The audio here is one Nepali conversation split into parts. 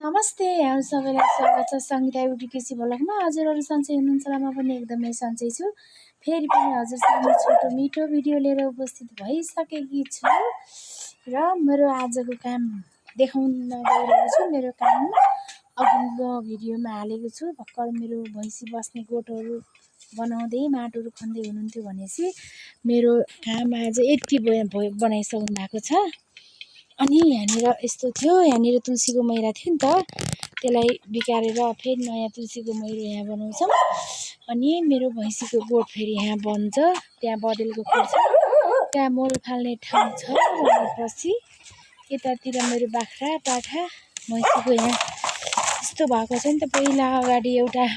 नमस्ते, यहाँ सबैलाई स्वागत छ सङ्गीता ब्युटी कृषि भ्लगमा। हजुरहरू सन्चै हुनुहुन्छ होला? म पनि एकदमै सन्चै छु। फेरि पनि हजुरसँग छोटो मिठो भिडियो लिएर उपस्थित भइसकेकी छु र मेरो आजको काम देखाउन गइरहेको छु। मेरो काम अघिल्लो भिडियोमा हालेको छु। भर्खर मेरो भैँसी बस्ने गोठहरू बनाउँदै माटोहरू खन्दै हुनुहुन्थ्यो भनेपछि मेरो काम आज यति बनाइसक्नु भएको छ। अनि यहाँनिर यस्तो थियो, यहाँनिर तुलसीको मैरा थियो नि त, त्यसलाई बिगारेर फेरि नयाँ तुलसीको मैरो यहाँ बनाउँछौँ। अनि मेरो भैँसीको गोठ फेरि यहाँ बन्छ, त्यहाँ बँदेलको खोर छ, त्यहाँ मल फाल्ने ठाउँ छ भनेपछि यतातिर मेरो बाख्रा पाठा भैँसीको यहाँ यस्तो भएको छ नि त। पहिला अगाडि एउटा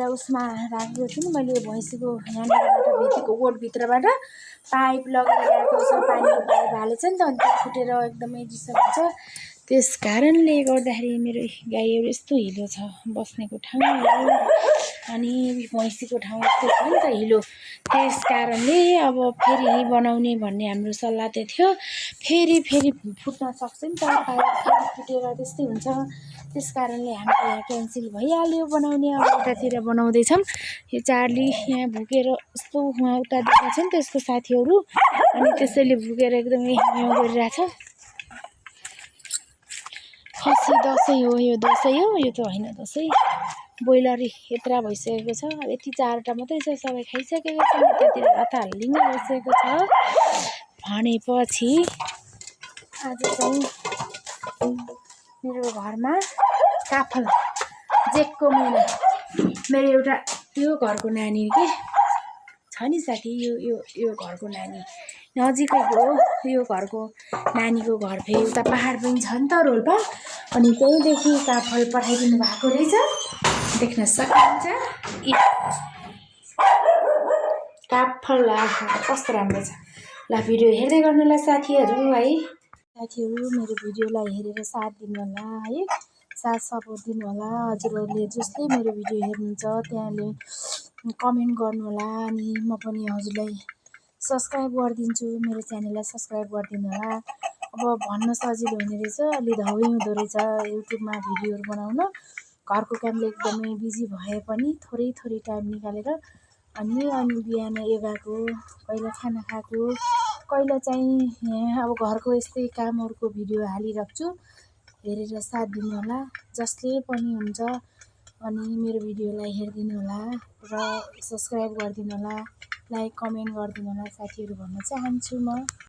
उसमा राखेको छु नि मैले, भैँसीको यहाँनिरबाट भित्रको गोठभित्रबाट पाइप लगेर गएको छ, पानीको पाइप हालेछ नि त, अनि त्यो फुटेर एकदमै डिस्टर्ब हुन्छ। त्यस कारणले गर्दाखेरि मेरो गाईहरू यस्तो हिलो छ, बस्नेको ठाउँहरू अनि भैँसीको ठाउँ यस्तो छ नि त हिलो। त्यस कारणले अब फेरि यहीँ बनाउने भन्ने हाम्रो सल्लाह त थियो। फेरि फुट्न सक्छ नि त, पाइप फेरि फुटेर त्यस्तै हुन्छ। त्यस कारणले हाम्रो यहाँ क्यान्सल भइहाल्यो बनाउने। अब उतातिर बनाउँदैछौँ। यो चार्ली यहाँ भुकेर यस्तो उहाँ उता दिएको छ नि त यसको साथीहरू, अनि त्यसैले भुकेर एकदमै म्याउ गरिरहेछ। खसी दसैँ हो, यो दसैँ हो, यो त होइन दसैँ। ब्रोइलर यत्रा भइसकेको छ, यति 4वटा मात्रै छ, सबै खाइसकेको छ। यतातिर हतालिङ्ग भइसकेको छ भनेपछि आज चाहिँ मेरो घरमा काफल जेठको महिना मेरो एउटा यो घरको नानी के छ नि साथी, यो घरको नानी नजिकैको हो। यो घरको नानीको घर फेरि उता पहाड पनि छ नि त रोल्पा, अनि त्यहीँदेखि काफल पठाइदिनु भएको रहेछ, देख्न सक्नुहुन्छ। काफल कस्तो राम्रो छ। ल भिडियो हेर्दै गर्नुहोला साथीहरू है। साथीहरू मेरो भिडियोलाई हेरेर साथ दिनु होला है, साथ सपोर्ट दिनु होला। हजुरहरूले जसले मेरो भिडियो हेर्नुहुन्छ त्यहाँले कमेन्ट गर्नु होला, अनि म पनि हजुरलाई सब्सक्राइब गरिदिन्छु। मेरो च्यानललाई सब्सक्राइब गरिदिनु होला। अब भन्न सजिलो हुने रहेछ, अलि धौरै हुँदो रहेछ युट्युबमा भिडियोहरू बनाउन। घरको कामले एकदमै बिजी भए पनि थोरै टाइम निकालेर अनि बिहान योगाको, कहिले खाना खाएको, कहिले चाहिँ अब घरको यस्तै कामहरूको भिडियो हालिराख्छु। हेरेर साथ दिनु होला जसले पनि हुन्छ, अनि मेरो भिडियोलाई हेरिदिनु होला र सब्सक्राइब गरिदिनु होला, लाइक कमेन्ट गरिदिनु होला साथीहरू भन्न चाहन्छु म।